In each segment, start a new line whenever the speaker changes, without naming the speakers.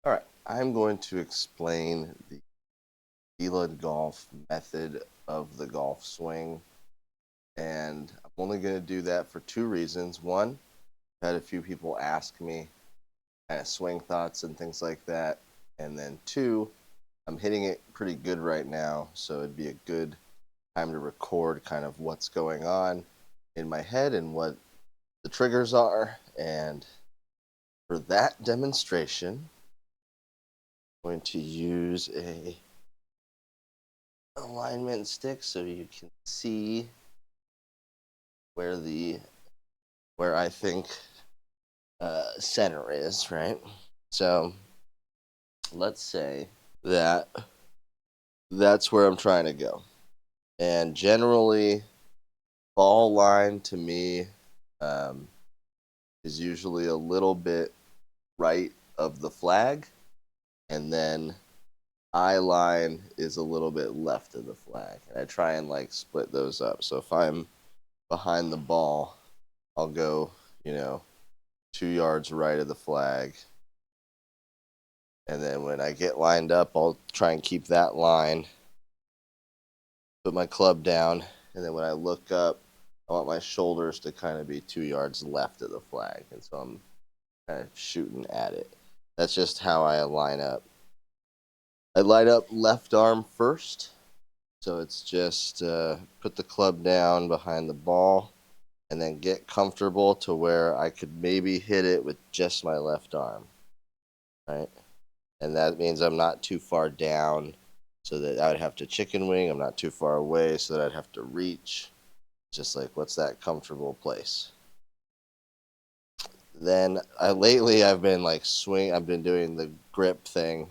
All right, I'm going to explain the dludgolf method of the golf swing, and I'm only going to do that for two reasons. One, I've had a few people ask me kind of swing thoughts and things like that, and then two, I'm hitting it pretty good right now, so it'd be a good time to record kind of what's going on in my head and what the triggers are. And for that demonstration, I'm going to use a alignment stick so you can see where I think center is, right? So let's say that that's where I'm trying to go. And generally, ball line to me is usually a little bit right of the flag, and then eye line is a little bit left of the flag. And I try and like split those up. So if I'm behind the ball, I'll go, 2 yards right of the flag. And then when I get lined up, I'll try and keep that line, put my club down, and then when I look up, I want my shoulders to kind of be 2 yards left of the flag. And so I'm kind of shooting at it. That's just how I line up. I line up left arm first. So it's just put the club down behind the ball and then get comfortable to where I could maybe hit it with just my left arm, right? And that means I'm not too far down so that I would have to chicken wing. I'm not too far away so that I'd have to reach. Just like, what's that comfortable place? Then lately I've been like I've been doing the grip thing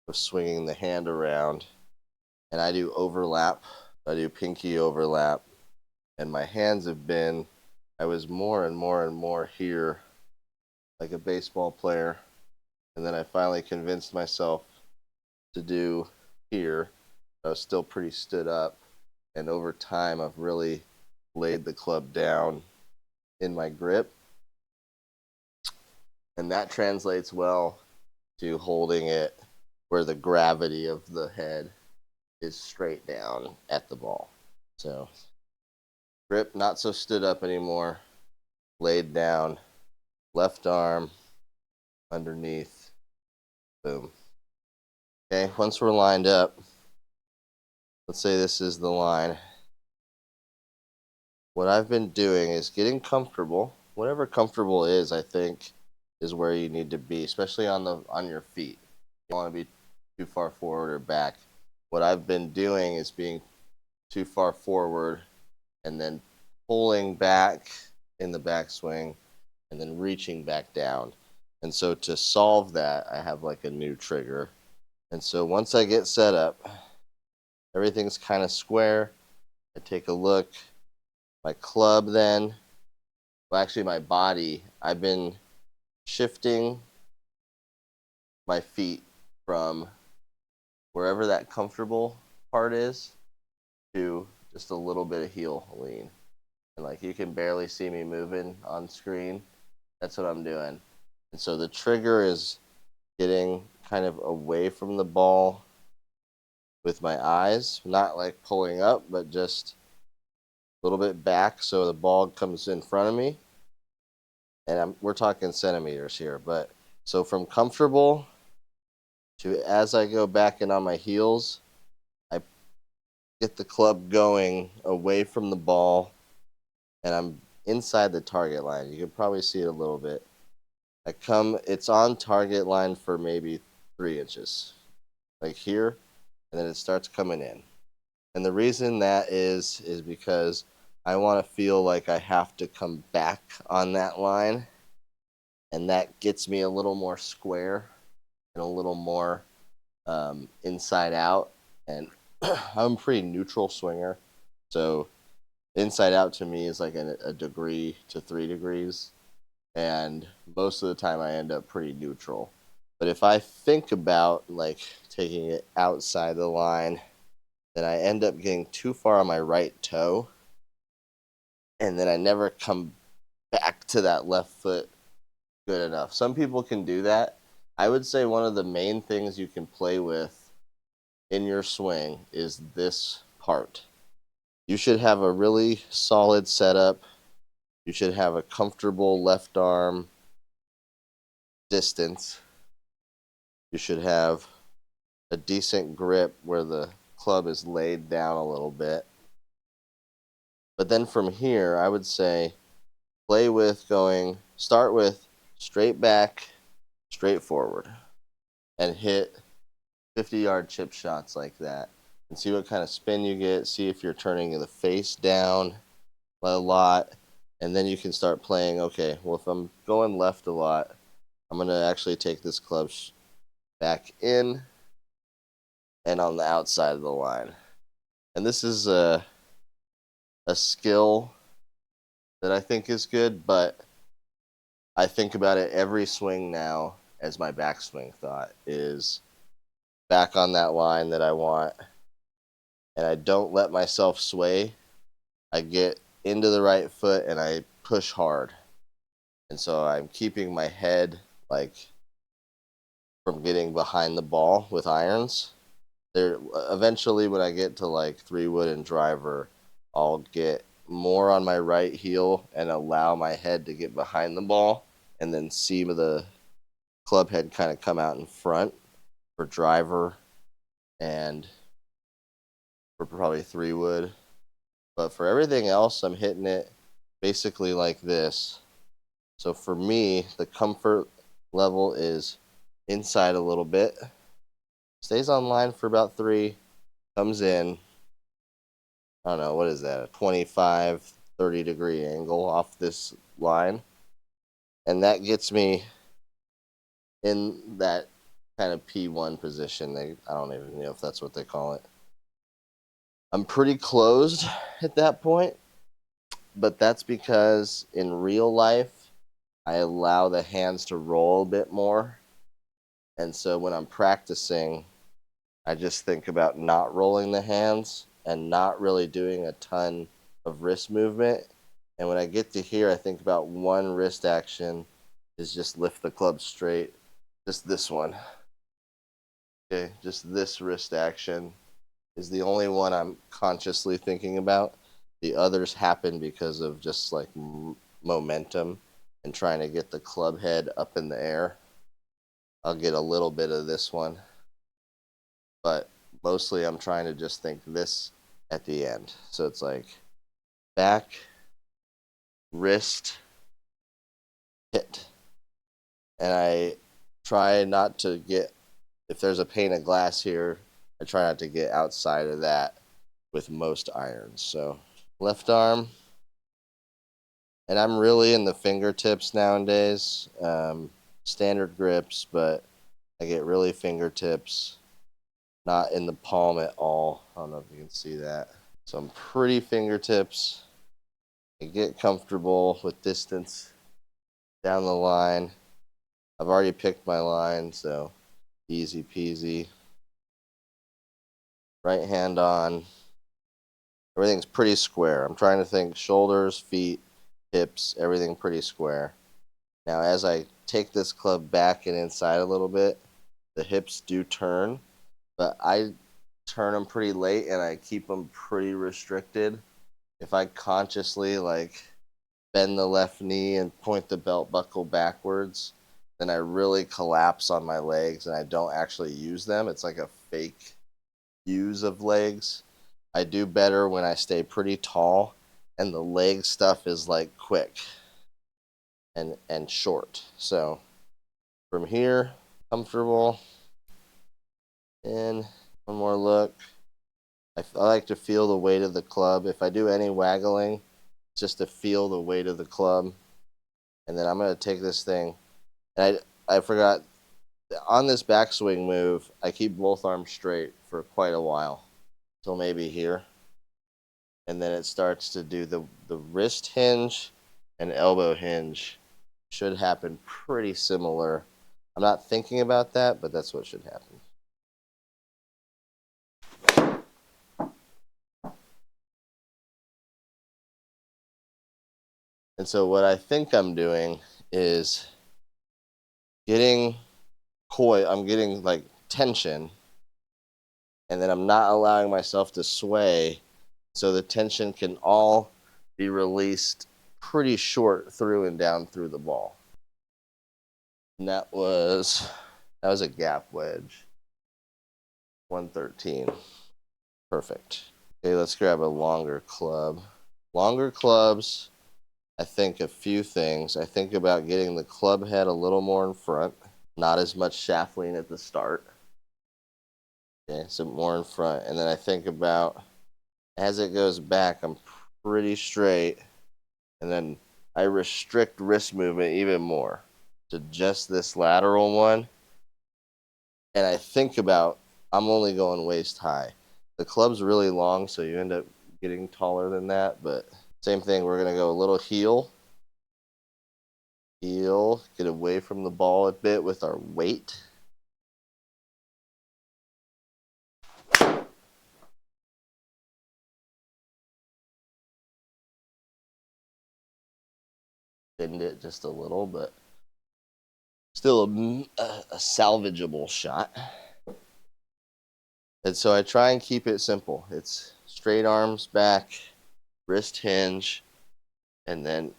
of swinging the hand around, and I do overlap. I do pinky overlap, and my hands have been, I was more and more and more here like a baseball player, and then I finally convinced myself to do here. I was still pretty stood up, and over time I've really laid the club down in my grip, and that translates well to holding it where the gravity of the head is straight down at the ball. So grip not so stood up anymore, laid down, left arm underneath, boom. Okay, once we're lined up, let's say this is the line. What I've been doing is getting comfortable. Whatever comfortable is, I think, is where you need to be, especially on your feet. You don't want to be too far forward or back. What I've been doing is being too far forward and then pulling back in the backswing and then reaching back down. And so to solve that, I have like a new trigger. And so once I get set up, everything's kind of square. I take a look. My club then, well, actually my body, I've been shifting my feet from wherever that comfortable part is to just a little bit of heel lean. And like you can barely see me moving on screen. That's what I'm doing. And so the trigger is getting kind of away from the ball with my eyes, not like pulling up, but just a little bit back so the ball comes in front of me. And we're talking centimeters here, but so from comfortable to as I go back in on my heels, I get the club going away from the ball, and I'm inside the target line. You can probably see it a little bit. It's on target line for maybe 3 inches, like here, and then it starts coming in. And the reason that is because I want to feel like I have to come back on that line, and that gets me a little more square and a little more inside out. And I'm a pretty neutral swinger, so inside out to me is like a degree to 3 degrees, and most of the time I end up pretty neutral. But if I think about like taking it outside the line, then I end up getting too far on my right toe, and then I never come back to that left foot good enough. Some people can do that. I would say one of the main things you can play with in your swing is this part. You should have a really solid setup. You should have a comfortable left arm distance. You should have a decent grip where the club is laid down a little bit. But then from here, I would say start with straight back, straight forward, and hit 50-yard chip shots like that. And see what kind of spin you get. See if you're turning the face down a lot. And then you can start playing, okay, well, if I'm going left a lot, I'm going to actually take this club back in and on the outside of the line. And this is a skill that I think is good, but I think about it every swing now as my backswing thought is back on that line that I want, and I don't let myself sway. I get into the right foot and I push hard. And so I'm keeping my head like from getting behind the ball with irons. There eventually when I get to like 3-wood and driver, I'll get more on my right heel and allow my head to get behind the ball and then see the club head kind of come out in front for driver and for probably 3-wood. But for everything else, I'm hitting it basically like this. So for me, the comfort level is inside a little bit, stays on line for about 3, comes in, I don't know, what is that, a 25, 30-degree angle off this line. And that gets me in that kind of P1 position. I don't even know if that's what they call it. I'm pretty closed at that point, but that's because in real life, I allow the hands to roll a bit more. And so when I'm practicing, I just think about not rolling the hands and not really doing a ton of wrist movement. And when I get to here, I think about one wrist action is just lift the club straight. Just this one. Okay, just this wrist action is the only one I'm consciously thinking about. The others happen because of just like momentum and trying to get the club head up in the air. I'll get a little bit of this one, but mostly I'm trying to just think this at the end. So it's like back, wrist, hit. And I try not to get, if there's a pane of glass here, I try not to get outside of that with most irons. So left arm, and I'm really in the fingertips nowadays. Standard grips, but I get really fingertips, not in the palm at all. I don't know if you can see that. So I'm pretty fingertips. I get comfortable with distance down the line. I've already picked my line, so easy peasy. Right hand on. Everything's pretty square. I'm trying to think shoulders, feet, hips, everything pretty square. Now, as I take this club back and inside a little bit, the hips do turn, but I turn them pretty late and I keep them pretty restricted. If I consciously like bend the left knee and point the belt buckle backwards, then I really collapse on my legs and I don't actually use them. It's like a fake use of legs. I do better when I stay pretty tall and the leg stuff is like quick and short. So from here, comfortable. And one more look. I like to feel the weight of the club. If I do any waggling, just to feel the weight of the club. And then I'm going to take this thing. And I forgot, on this backswing move, I keep both arms straight for quite a while. Till maybe here. And then it starts to do the wrist hinge and elbow hinge. Should happen pretty similar. I'm not thinking about that, but that's what should happen. And so what I think I'm doing is getting I'm getting like tension, and then I'm not allowing myself to sway, so the tension can all be released pretty short through and down through the ball. And that was a gap wedge. 113. Perfect. Okay, let's grab a longer club. Longer clubs, I think a few things. I think about getting the club head a little more in front, not as much shaft lean at the start. Okay, so more in front. And then I think about, as it goes back, I'm pretty straight. And then I restrict wrist movement even more to just this lateral one. And I think about, I'm only going waist high. The club's really long, so you end up getting taller than that. But same thing, we're going to go a little heel. Heel, get away from the ball a bit with our weight. Bend it just a little, but still a salvageable shot. And so I try and keep it simple. It's straight arms back, wrist hinge, and then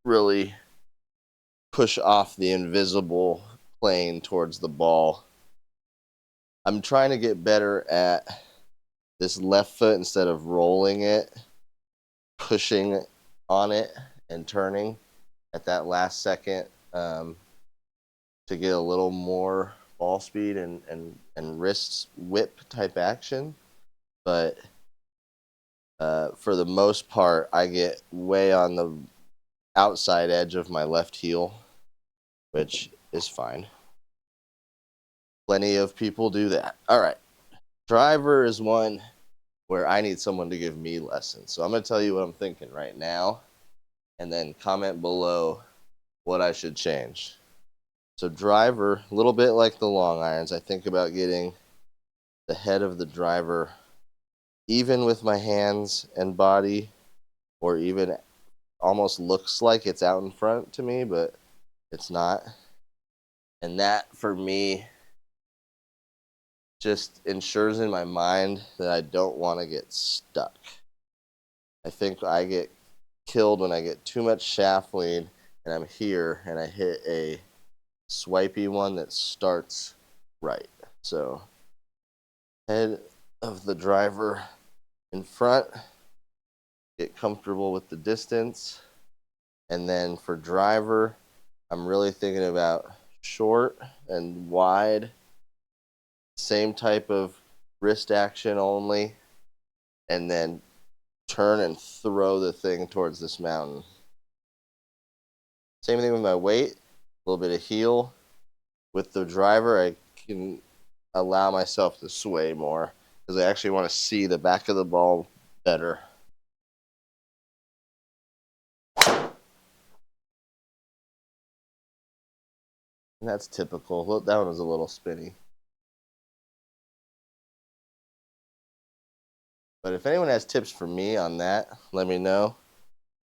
really push off the invisible plane towards the ball. I'm trying to get better at this left foot instead of rolling it, pushing on it and turning at that last second to get a little more ball speed and wrist whip type action. But for the most part, I get way on the outside edge of my left heel, which is fine. Plenty of people do that. All right. Driver is one where I need someone to give me lessons. So I'm going to tell you what I'm thinking right now, and then comment below what I should change. So driver, a little bit like the long irons, I think about getting the head of the driver even with my hands and body, or even almost looks like it's out in front to me, but it's not. And that, for me, just ensures in my mind that I don't want to get stuck. I think I get killed when I get too much shaft lean and I'm here and I hit a swipey one that starts right. So head of the driver in front, get comfortable with the distance. And then for driver, I'm really thinking about short and wide, same type of wrist action only, and then turn and throw the thing towards this mountain. Same thing with my weight, a little bit of heel. With the driver, I can allow myself to sway more because I actually want to see the back of the ball better. And that's typical. That one was a little spinny. But if anyone has tips for me on that, let me know.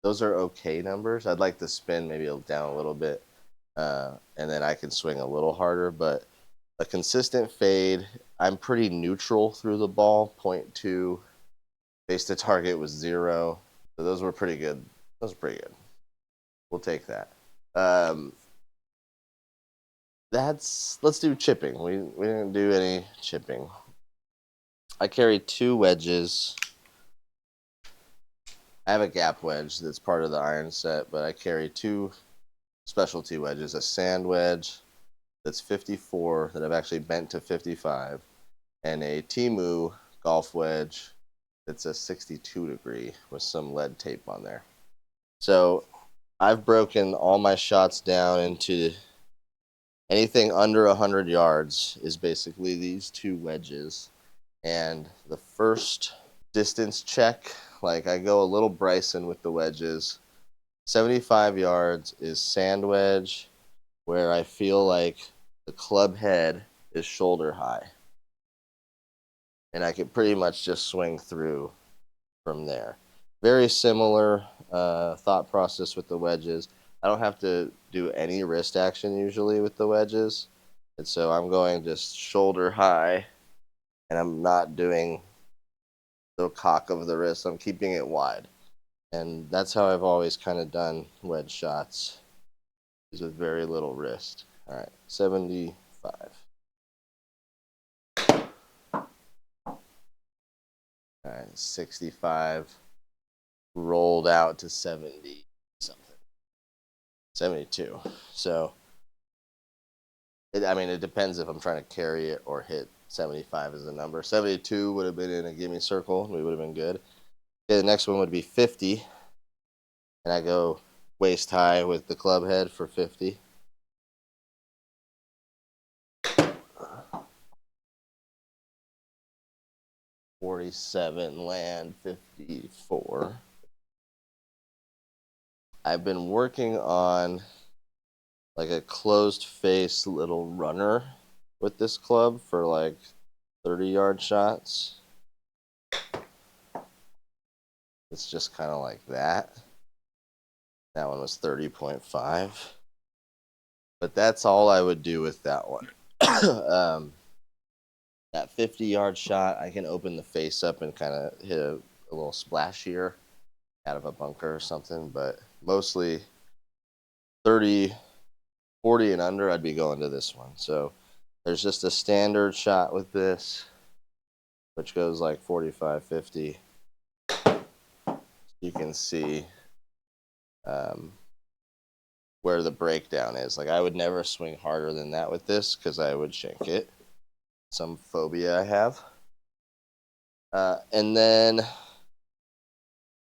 Those are okay numbers. I'd like to spin maybe down a little bit, and then I can swing a little harder. But a consistent fade, I'm pretty neutral through the ball. 0.2, base to target was 0. So those were pretty good. Those were pretty good. We'll take that. Let's do chipping. We didn't do any chipping. I carry 2 wedges. I have a gap wedge that's part of the iron set, but I carry 2 specialty wedges, a sand wedge that's 54 that I've actually bent to 55, and a Temu golf wedge that's a 62 degree with some lead tape on there. So I've broken all my shots down into anything under 100 yards is basically these 2 wedges. And the first distance check, like I go a little Bryson with the wedges. 75 yards is sand wedge, where I feel like the club head is shoulder high. And I can pretty much just swing through from there. Very similar thought process with the wedges. I don't have to do any wrist action usually with the wedges. And so I'm going just shoulder high, and I'm not doing the cock of the wrist. I'm keeping it wide. And that's how I've always kind of done wedge shots, is with very little wrist. All right, 75. All right, 65. Rolled out to 70 something. 72. So, I mean, it depends if I'm trying to carry it or hit 75 as a number. 72 would have been in a gimme circle. We would have been good. Okay, the next one would be 50. And I go waist high with the club head for 50. $47, land 54. I've been working on like a closed face little runner with this club for like 30-yard shots. It's just kind of like that. That one was 30.5. But that's all I would do with that one. That 50-yard shot, I can open the face up and kind of hit a little splashier out of a bunker or something. But mostly 30, 40 and under, I'd be going to this one. So there's just a standard shot with this, which goes like 45, 50. You can see where the breakdown is. Like I would never swing harder than that with this because I would shank it. Some phobia I have. And then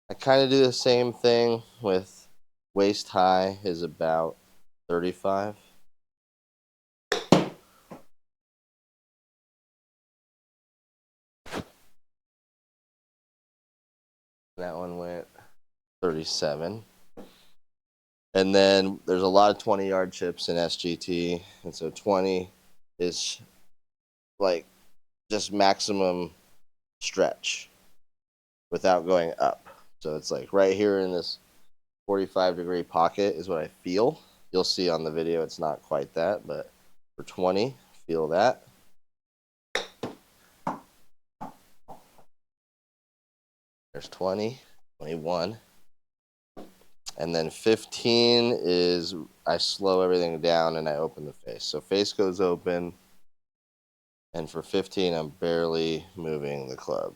I kind of do the same thing with waist high is about 35. That one went 37. And then there's a lot of 20-yard chips in SGT. And so 20 is like just maximum stretch without going up. So it's like right here in this 45-degree pocket is what I feel. You'll see on the video it's not quite that, but for 20, feel that. There's 20, 21. And then 15 is I slow everything down and I open the face. So face goes open. And for 15, I'm barely moving the club.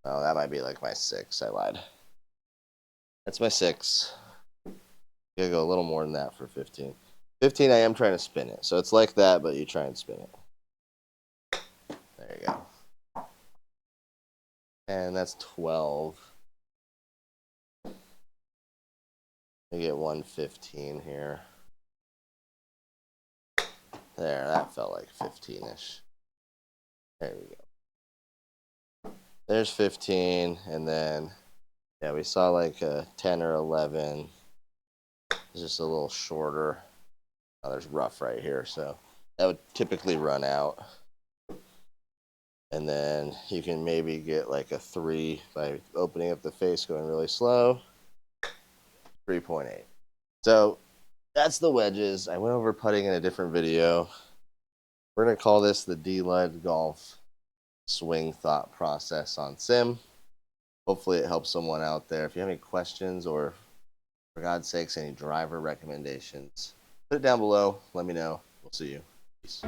Oh, that might be like my 6. I lied. That's my 6. You gotta go a little more than that for 15. 15, I am trying to spin it. So it's like that, but you try and spin it. There you go. And that's 12. I get 115 here. There, that felt like 15-ish. There we go. There's 15, and then, yeah, we saw like a 10 or 11. It's just a little shorter. Oh, there's rough right here, so that would typically run out. And then you can maybe get like a 3 by opening up the face, going really slow. 3.8. So that's the wedges. I went over putting in a different video. We're going to call this the dludgolf swing thought process on sim. Hopefully it helps someone out there. If you have any questions or, for God's sakes, any driver recommendations, put it down below. Let me know. We'll see you. Peace.